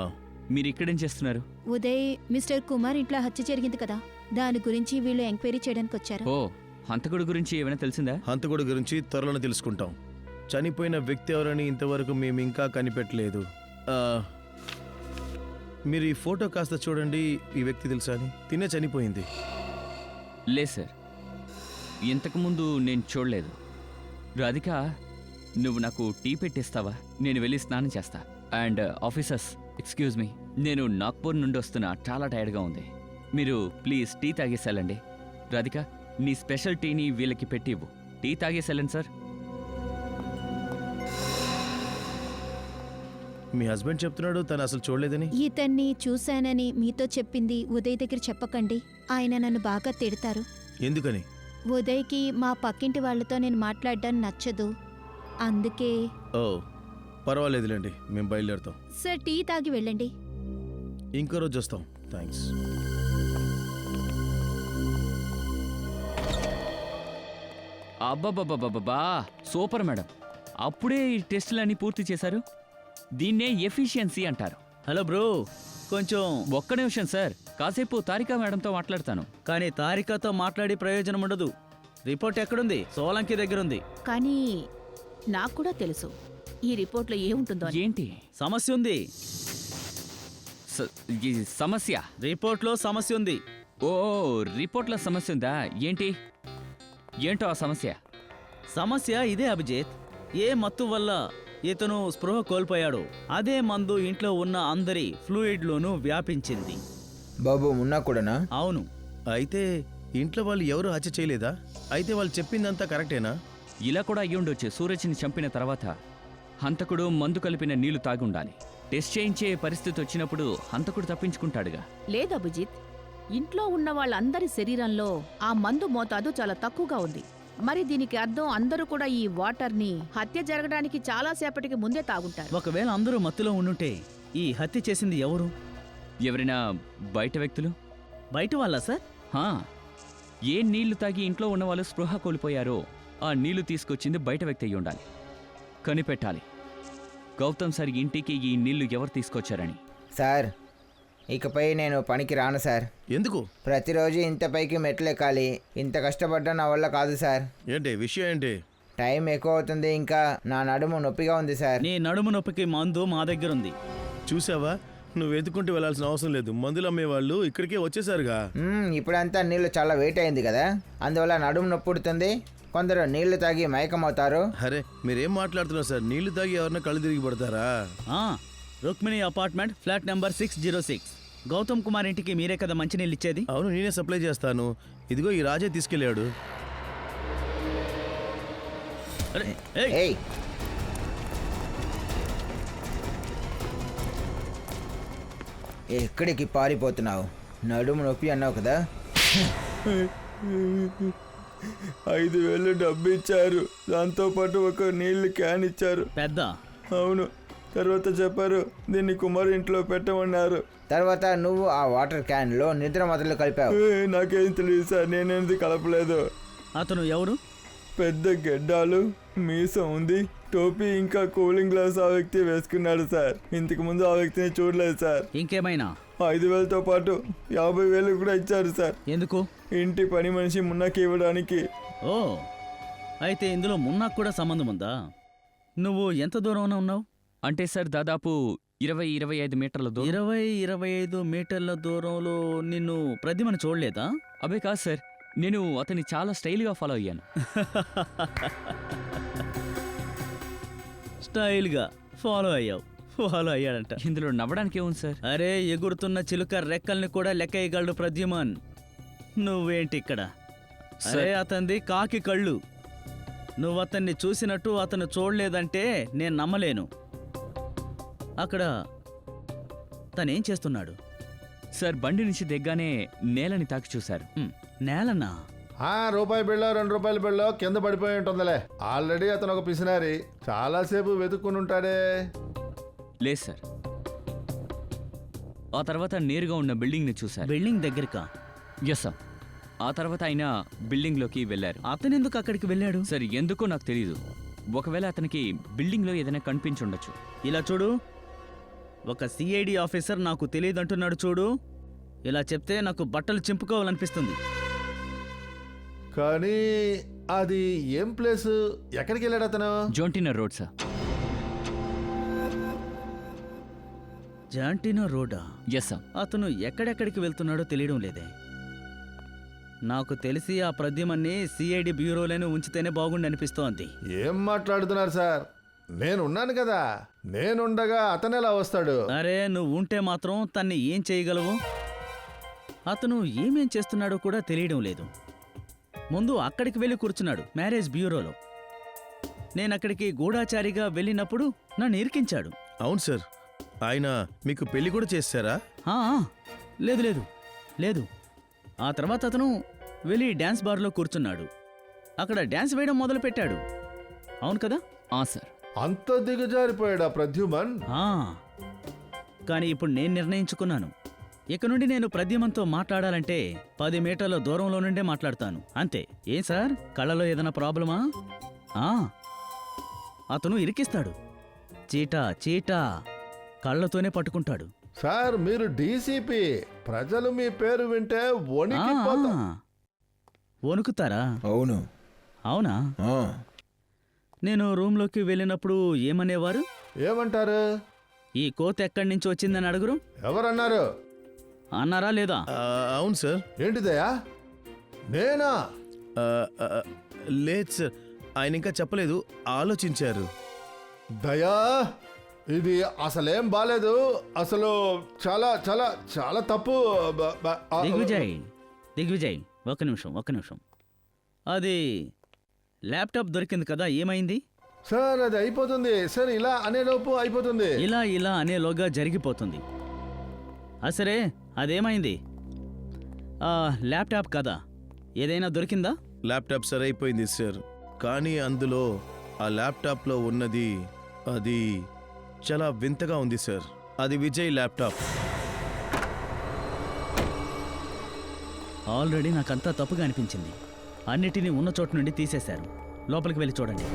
మీరు ఇక్కడేం చేస్తున్నారు? ఉదయ్, మిస్టర్ కుమార్ ఇంట్లో హత్య జరిగింది కదా, దాని గురించి వీళ్ళు ఎంక్వైరీ చేయడానికి వచ్చారు. ఓ, హంతకుడి గురించి ఏమైనా తెలిసిందా? హంతకుడి గురించి త్వరలోనే తెలుసుకుంటాం. చనిపోయిన వ్యక్తి ఎవరని ఇంతవరకు మేము ఇంకా కనిపెట్టలేదు. మీరు ఈ ఫోటో కాస్త చూడండి, ఈ వ్యక్తి తెలుసా అని. తినే చనిపోయింది. లేదు సార్, ఇంతకుముందు నేను చూడలేదు. రాధిక, నువ్వు నాకు టీ పెట్టిస్తావా? నేను వెళ్ళి స్నానం చేస్తా. అండ్ ఆఫీసర్స్, ఎక్స్క్యూజ్ మీ, నేను నాగ్పూర్ నుండి వస్తున్నా, చాలా టైర్డ్గా ఉంది. మీరు ప్లీజ్ టీ తాగేసేళ్ళండి. రాధిక, నీ స్పెషల్ టీని వీళ్ళకి పెట్టి ఇవ్వు. టీ తాగేసేళ్ళండి సార్. మీ హస్బెండ్ చెప్తున్నాడు తను అసలు చూడలేదని. ఇతన్ని చూశానని మీతో చెప్పింది ఉదయ్ దగ్గర చెప్పకండి, ఆయన నన్ను బాగా తిడతారు. ఎందుకని? ఉదయ్కి మా పక్కింటి వాళ్ళతో నేను మాట్లాడడం నచ్చదు, అందుకే. ఓ, పర్వాలేదులేండి, మేము బయలుదేరుతాం. సార్, టీ తాగి వెళ్ళండి. ఇంకో రోజు వస్తాం. థ్యాంక్స్. అబ్బబ్బబ్బబ్బబ్బా, సూపర్ మేడం, అప్పుడే ఈ టెస్టులన్నీ పూర్తి చేశారు. దీన్నే ఎఫిషియన్సీ అంటారు. హలో బ్రో, కొంచెం. ఒక్క నిమిషం సార్, కాసేపు తారికా మేడంతో మాట్లాడతాను. కానీ తారికతో మాట్లాడి ప్రయోజనం ఉండదు. రిపోర్ట్ ఎక్కడుంది? సోలంకి దగ్గర ఉంది. కానీ నాకు కూడా తెలుసు ఈ రిపోర్ట్లో ఏముంటుందో అని. ఏంటి సమస్య ఉంది. ఈ సమస్య? రిపోర్ట్లో సమస్య ఉంది. ఓ, రిపోర్ట్లో సమస్య ఉందా? ఏంటో ఆ సమస్య? సమస్య ఇదే అభిజిత్, ఏ మత్తు వల్ల ఇతను స్పృహ కోల్పోయాడో అదే మందు ఇంట్లో ఉన్న అందరి ఫ్లూయిడ్లోనూ వ్యాపించింది. బాబు, మున్నా కూడానా? అవును. అయితే ఇంట్లో వాళ్ళు ఎవరు హత్య చేయలేదా? అయితే వాళ్ళు చెప్పిందంతా కరెక్టేనా? ఇలా కూడా అయ్యి ఉండొచ్చు. సూరజ్ని చంపిన తర్వాత హంతకుడు మందు కలిపిన నీళ్లు తాగి ఉండాలి. టెస్ట్ చేయించే పరిస్థితి వచ్చినప్పుడు హంతకుడు తప్పించుకుంటాడుగా. లేదు అభిజిత్, ఇంట్లో ఉన్న వాళ్ళందరి శరీరంలో ఆ మందు మోతాదు చాలా తక్కువగా ఉంది. మరి దీనికి అర్థం అందరూ కూడా ఈ వాటర్ని హత్య జరగడానికి చాలా సేపటికి ముందే తాగుంటారు. ఒకవేళ అందరూ మత్తులో ఉండుంటే ఈ హత్య చేసింది ఎవరు? ఎవరైనా బయట వ్యక్తులు? బయట వాళ్ళా సార్? హా, ఏ నీళ్లు తాగి ఇంట్లో ఉన్న వాళ్ళు స్పృహ కోల్పోయారో ఆ నీళ్లు తీసుకొచ్చింది బయట వ్యక్తి అయి ఉండాలి. కనిపెట్టాలి గౌతమ్ సార్ ఇంటికి ఈ నీళ్లు ఎవరు తీసుకొచ్చారని. సార్, ఇకపై నేను పనికి రాను సార్. ఎందుకు? ప్రతిరోజు ఇంత పైకి మెట్లు ఎక్కాలి, ఇంత కష్టపడ్డా నా వల్ల కాదు సార్. ఏంటి విషయం? ఏంటి? టైం ఎక్కువ అవుతుంది, ఇంకా నా నడుము నొప్పిగా ఉంది సార్. నీ నడుము నొప్పికి మందు మా దగ్గర ఉంది. చూసావా, నువ్వు వెతుకుంటూ వెళ్ళాల్సిన అవసరం లేదు, మందులు అమ్మేవాళ్ళు ఇక్కడికే వచ్చేసారుగా. ఇప్పుడంతా నీళ్ళు చాలా వెయిట్ అయింది కదా, అందువల్ల నడుము నొప్పి పుడుతుంది. కొందరు నీళ్లు తాగి మైకమవుతారు. అరే, మీరేం మాట్లాడుతున్నారు సార్? నీళ్లు తాగి ఎవరన్నా కళ్ళు తిరిగి పడతారా? Rukmini apartment, flat number 606. Gautam Kumar ఇంటికి మీరే కదా మంచినీళ్ళు ఇచ్చేది? అవును, నేనే సప్లై చేస్తాను. ఇదిగో ఈ రాజే తీసుకెళ్ళాడు. ఏయ్, ఎక్కడికి పారిపోతున్నావు? నడుము నొప్పి అన్నావు కదా. 5,000 డబ్బు ఇచ్చారు. దాంతోపాటు ఒక నీళ్ళు క్యాన్ ఇచ్చారు. పెద్ద అవును. తర్వాత చెప్పారు దీన్ని కుమార్ ఇంట్లో పెట్టమన్నారు. తర్వాత నువ్వు ఆ వాటర్ క్యాన్లో నిద్ర మాత్రలు కలిపావు. నాకేం తెలియదు సార్, నేనేది కలపలేదు. అతను ఎవరు? పెద్ద గెడ్డాలు, మీసం ఉంది, టోపీ ఇంకా కూలింగ్ గ్లాస్ ఆ వ్యక్తి వేసుకున్నాడు సార్. ఇంతకు ముందు ఆ వ్యక్తిని చూడలేదు సార్. ఇంకేమైనా? 5,000తో పాటు 50,000 కూడా ఇచ్చారు సార్. ఎందుకు? ఇంటి పని మనిషి మున్నకి ఇవ్వడానికి. ఓ, అయితే ఇందులో మున్నాకు కూడా సంబంధం ఉందా? నువ్వు ఎంత దూరం ఉన్నావు? అంటే సార్ దాదాపు 20-25 మీటర్ల దూరం. 20-25 మీటర్ల దూరంలో నిన్ను ప్రతిమను చూడలేదా? అబే కాదు సార్, నేను అతన్ని చాలా స్టైల్గా ఫాలో అయ్యాను. స్టైల్గా ఫాలో అయ్యాడంట. ఇందులో నవ్వడానికి ఏముంది సార్? అరే, ఎగురుతున్న చిలుక రెక్కల్ని కూడా లెక్కయ్యగలడు ప్రద్యుమన్. నువ్వేంటి ఇక్కడ? అరే, అతనిది కాకి కళ్ళు. నువ్వు అతన్ని చూసినట్టు అతను చూడలేదంటే నేను నమ్మలేను. అక్కడ తనేం చేస్తున్నాడు? సార్ బండి నుంచి దిగ్గానే నేలని తాకి చూశారు. నేలన్నా? రూపాయి బిళ్ళ 2 రూపాయల బిళ్ళ కింద పడిపోయి ఉంటుందిలే. ఆల్రెడీ అతను ఒక పిసినారి, చాలాసేపు వెతుక్కుని ఉంటాడే. లేదు సార్. ఆ తర్వాత నేరుగా ఉన్న బిల్డింగ్ని చూశారు. బిల్డింగ్ దగ్గరకా? Yes sir. ఆ తర్వాత ఆయన బిల్డింగ్లోకి వెళ్ళారు. అతనెందుకు అక్కడికి వెళ్ళాడు? సార్ ఎందుకో నాకు తెలియదు. ఒకవేళ అతనికి బిల్డింగ్లో ఏదైనా కనిపించుండొచ్చు. ఇలా చూడు, ఒక సిఐడి ఆఫీసర్ నాకు తెలియదంటున్నాడు చూడు. ఇలా చెప్తే నాకు బట్టలు చింపుకోవాలనిపిస్తుంది. కానీ అది ఏం ప్లేస్? ఎక్కడికి వెళ్ళాడు అతను? జోంటినర్ రోడ్ సార్. జాంటినో రోడా? Yes sir. అతను ఎక్కడెక్కడికి వెళ్తున్నాడో తెలియడం లేదే. నాకు తెలిసి ఆ ప్రద్యుమన్ని సిఐడి బ్యూరోలోనే ఉంచితేనే బాగుండి అనిపిస్తోంది. ఏం మాట్లాడుతున్నారు సార్? నేనున్నాను కదా. నేనుండగా అతను ఎలా వస్తాడు? అరే, నువ్వు ఉంటే మాత్రం తన్ని ఏం చేయగలవు? అతను ఏమేం చేస్తున్నాడో కూడా తెలియడం లేదు. ముందు అక్కడికి వెళ్ళి కూర్చున్నాడు, మ్యారేజ్ బ్యూరోలో. నేనక్కడికి గూఢాచారిగా వెళ్ళినప్పుడు నన్ను ఇరికించాడు. అవును సార్, ఆయన మీకు పెళ్లి కూడా చేశారా? ఆ, లేదు లేదు లేదు. ఆ తర్వాత అతను వెళ్ళి డ్యాన్స్ బార్లో కూర్చున్నాడు. అక్కడ డ్యాన్స్ వేయడం మొదలుపెట్టాడు. అవును కదా? సార్. అంత దిగజారిపోయాడా ప్రద్యుమన్? కానీ ఇప్పుడు నేను నిర్ణయించుకున్నాను. ఇక నుండి నేను ప్రద్యుమన్తో మాట్లాడాలంటే 10 మీటర్ల దూరంలో నుండే మాట్లాడతాను, అంతే. ఏం సార్, కళ్ళలో ఏదైనా ప్రాబ్లమా? అతను ఇరికిస్తాడు. చీటా చీటా కళ్ళతోనే పట్టుకుంటాడు. సార్ మీరు డీసీపీ, ప్రజలు మీ పేరు వింటే వణికిపోతారు. వణుకుతారా? అవును. అవునా? నేను రూమ్లోకి వెళ్ళినప్పుడు ఏమనేవారు? ఏమంటారు? ఈ కోత ఎక్కడి నుంచి వచ్చిందని అడుగురు. ఎవరన్నారు? అన్నారా లేదా? అవును సార్. ఏంటిదయా? నేనా? లేదు సార్, ఆయన ఇంకా చెప్పలేదు, ఆలోచించారు. దయా, ఇది అసలేం బాలేదు. అసలు చాలా చాలా చాలా తప్పు. దిగ్విజయ్ ఒక నిమిషం. అది ల్యాప్టాప్ దొరికింది కదా, ఏమైంది? సార్ అది అయిపోతుంది సార్, ఇలా అనేలోపు అయిపోతుంది. ఇలా అనేలోగా జరిగిపోతుంది. సరే, అదేమైంది? ల్యాప్టాప్ కదా, ఏదైనా దొరికిందా? ల్యాప్టాప్ సరైపోయింది సార్, కానీ అందులో ఆ ల్యాప్టాప్లో ఉన్నది అది చాలా వింతగా ఉంది సార్. అది విజయ్ ల్యాప్టాప్. ఆల్రెడీ నాకంతా తప్పుగా అనిపించింది. అన్నిటినీ ఉన్న చోటు నుండి తీసేశారు. లోపలికి వెళ్ళి చూడండి.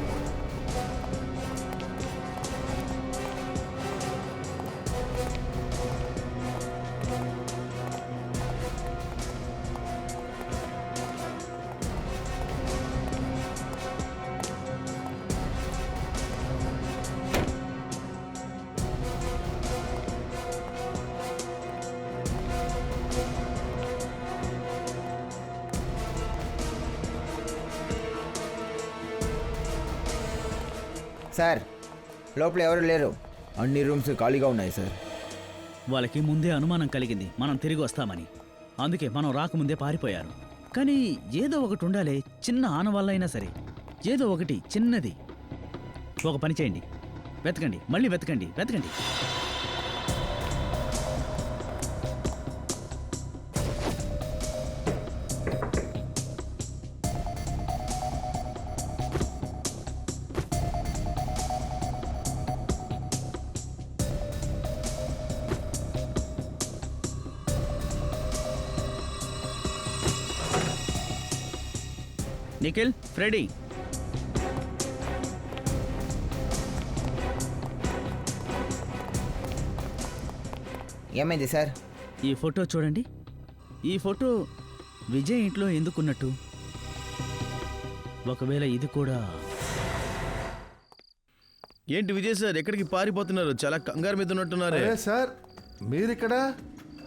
సార్, లోపల ఎవరు లేరు. అన్ని రూమ్స్ ఖాళీగా ఉన్నాయి సార్. వాళ్ళకి ముందే అనుమానం కలిగింది మనం తిరిగి వస్తామని. అందుకే మనం రాకముందే పారిపోయారు. కానీ ఏదో ఒకటి ఉండాలి, చిన్న ఆనవాళ్ళైనా సరే. ఏదో ఒకటి చిన్నది. ఒక పని చేయండి, వెతకండి, మళ్ళీ వెతకండి. నిఖిల్, ఫ్రెడీ, ఏమైంది సార్? ఈ ఫోటో చూడండి. ఈ ఫోటో విజయ్ ఇంట్లో ఎందుకున్నట్టు? ఒకవేళ ఇది కూడా ఏంటి విజయ్ సార్ ఎక్కడికి పారిపోతున్నారు? చాలా కంగారు మీద ఉన్నట్టున్నారే. అరే సార్, మీరిక్కడ?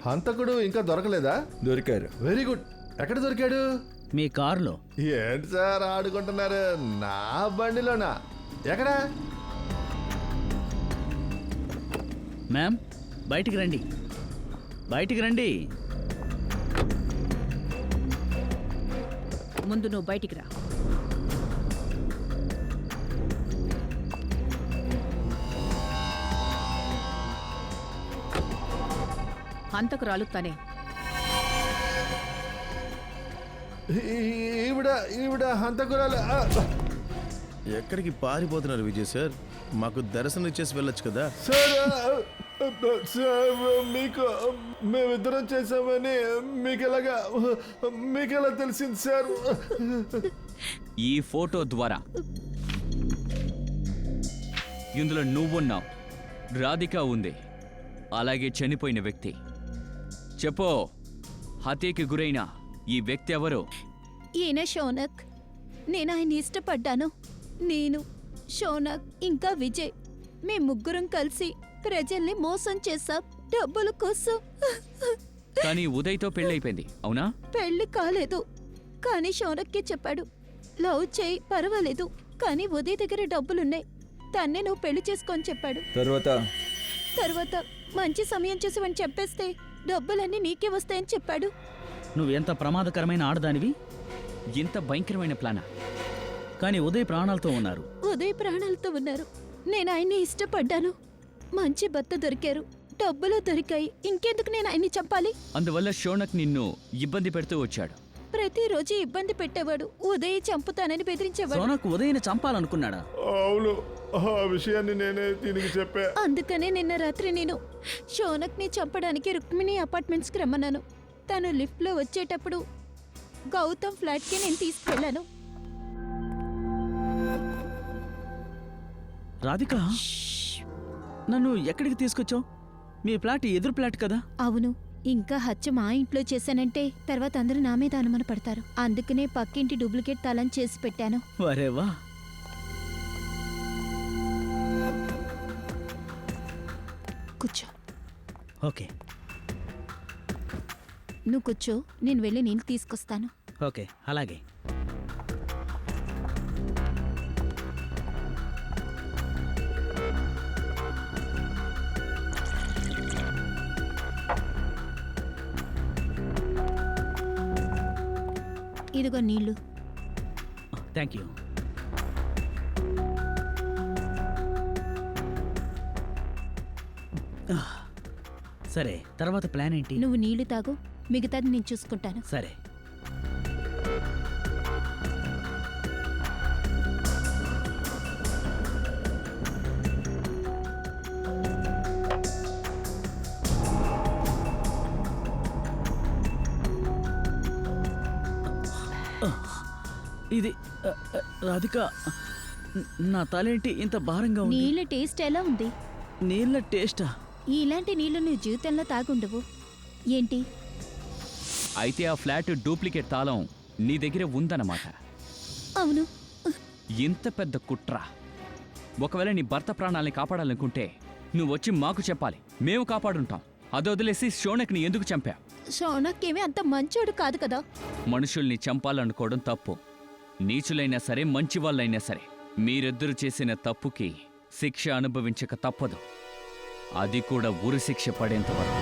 హంతకుడు ఇంకా దొరకలేదా? దొరికారు. Very good. ఎక్కడ దొరికాడు? మీ కారులో. ఏంటి సార్ ఆడుకుంటున్నారు? నా బండిలోనా? ఎక్కడా? మ్యామ్, బయటికి రండి, బయటికి రండి. ముందు నువ్వు బయటికి రా. హంతకురాలు తనే. ఈవిడ హంతకురాలు. ఎక్కడికి పారిపోతున్నారు విజయ్ సార్? మాకు దర్శనం ఇచ్చేసి వెళ్ళొచ్చు కదా. సార్, మీకు మేమిద్దరం చేసామని మీకెలా తెలిసింది సార్? ఈ ఫోటో ద్వారా ఇందులో నువ్వున్నావు, రాధిక ఉంది, అలాగే చనిపోయిన వ్యక్తి. చెప్పో, హత్యకి గురైన ఈ వ్యక్తి ఎవరు? ఈయన షౌనక్. నేను ఆయన ఇష్టపడ్డాను. నేను, షౌనక్ ఇంకా విజయ్ మేం ముగ్గురం కలిసి ప్రజల్ని మోసం చేశాం డబ్బుల కోసం. కానీ ఉదయ్తో పెళ్ళైపోయింది, అవునా? పెళ్లి కాలేదు, కానీ షౌనక్కి చెప్పాడు, లవ్ చేయి పర్వాలేదు, కానీ ఉదయ్ దగ్గర డబ్బులున్నాయి, తన్నే నువ్వు పెళ్లి చేసుకొని చెప్పాడు. తర్వాత మంచి సమయం చూసి చెప్పేస్తే డబ్బులన్నీ నీకే వస్తాయని చెప్పాడు. నువ్వెంత ప్రమాదకరమైన ఆడదానివి. ఇంత భయంకరమైన ప్లానా? కానీ ఉదయ్ ప్రాణాలతో ఉన్నారు. ఉదయ్ ప్రాణాలతో ఉన్నారు. నేను ఆయన్ని ఇష్టపడ్డాను. మంచి భర్త దొరికారు, డబ్బులు దొరికాయి, ఇంకెందుకు నేను ఆయన్ని చంపాలి? అందువల్ల షోనక్ నిన్ను ఇబ్బంది పెడుతూ వచ్చాడు. ప్రతిరోజు ఇబ్బంది పెట్టేవాడు, ఉదయ్ చంపుతానని బెదిరించేవాడు. సోనక్ ఉదయ్ని చంపాలనుకున్నాడా? అవును, ఆ విషయాన్ని నేనే దీనికి చెప్పా. అందుకనే నిన్న రాత్రి నేను షౌనక్ ని చంపడానికి రుక్మిణి అపార్ట్మెంట్స్ కి రమ్మన్నాను. తను లిఫ్ట్ లో వచ్చేటప్పుడు గౌతమ్ ఫ్లాట్ కి నేను తీసుకెళ్లాను. రాధిక, నన్ను ఎక్కడికి తీసుకొచ్చావు? మీ ఫ్లాట్ ఎదురు ఫ్లాట్ కదా? అవును, ఇంకా హత్య మా ఇంట్లో చేశానంటే తర్వాత అందరూ నా మీద అనుమాన పడతారు. అందుకనే పక్కింటి డూప్లికేట్ తాళం చేసి పెట్టాను. వరేవా, కూర్చో. ఓకే నువ్వు కూర్చో, నేను వెళ్ళి నీళ్ళు తీసుకొస్తాను. ఓకే, అలాగే. ఇదిగో నీళ్ళు. Thank you. సరే, తర్వాత ప్లాన్ ఏంటి? నువ్వు నీళ్లు తాగు, మిగతాది నేను చూసుకుంటాను. సరే. ఇది రాధిక, నా తలేంటి ఇంత భారంగా ఉంది? నీళ్ళ టేస్ట్ ఎలా ఉంది? నీళ్ళ టేస్టా? ఇలాంటి నీళ్లు నువ్వు జీవితంలో తాగుండవు ఏంటి? అయితే ఆ ఫ్లాట్ డూప్లికేట్ తాళం నీ దగ్గర ఉందన్నమాట. అవును. ఇంత పెద్ద కుట్ర. ఒకవేళ నీ భర్త ప్రాణాలని కాపాడాలనుకుంటే నువ్వు వచ్చి మాకు చెప్పాలి, మేము కాపాడుంటాం. అది వదిలేసి షోనక్ని ఎందుకు చంపా? షౌనక్ ఏమీ అంత మంచోడు కాదు కదా. మనుషుల్ని చంపాలనుకోవడం తప్పు. నీచులైనా సరే, మంచి వాళ్ళైనా సరే, మీరిద్దరూ చేసిన తప్పుకి శిక్ష అనుభవించక తప్పదు. అది కూడా ఉరి శిక్ష పడేంత వరకు.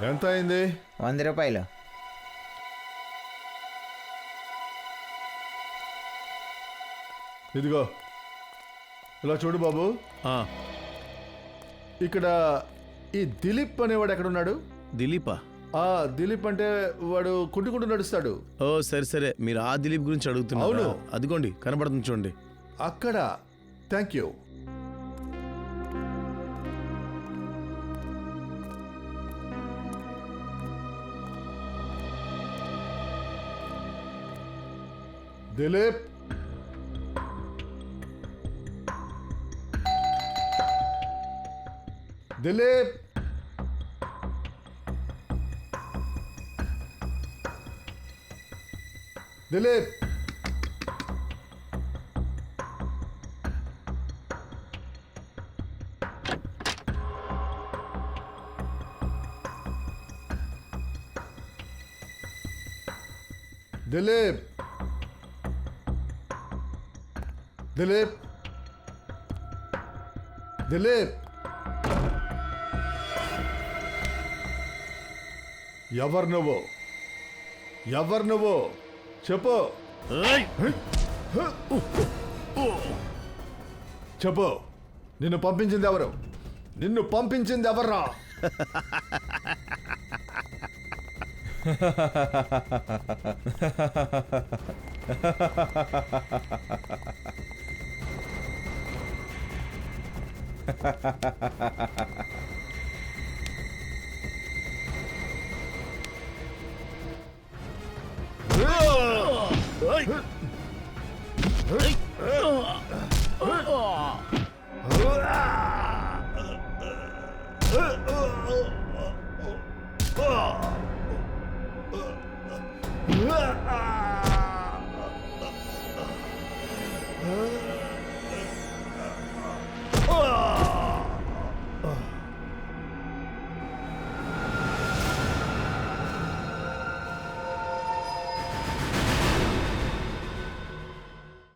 ఎంత అయింది? 100 రూపాయలు. ఇదిగో, ఇలా చూడు బాబు. ఆ, ఇక్కడ ఈ దిలీప్ అనేవాడు ఎక్కడున్నాడు? దిలీపా? దిలీప్ అంటే వాడు కుంటుకుంటూ నడుస్తాడు. ఓ సరే సరే, మీరు ఆ దిలీప్ గురించి అడుగుతున్నారు. అవును. అదిగోండి కనబడుతుంది చూడండి. అక్కడ. Thank you. దిలీప్ దిలీప్ దిలీప్ దిలీప్ దిలీప్ దిలీప్ ఎవరు నువ్వు ఎవరు నువ్వు చెప్పు చెప్పు నిన్ను పంపించింది ఎవరు నిన్ను పంపించింది ఎవర్రా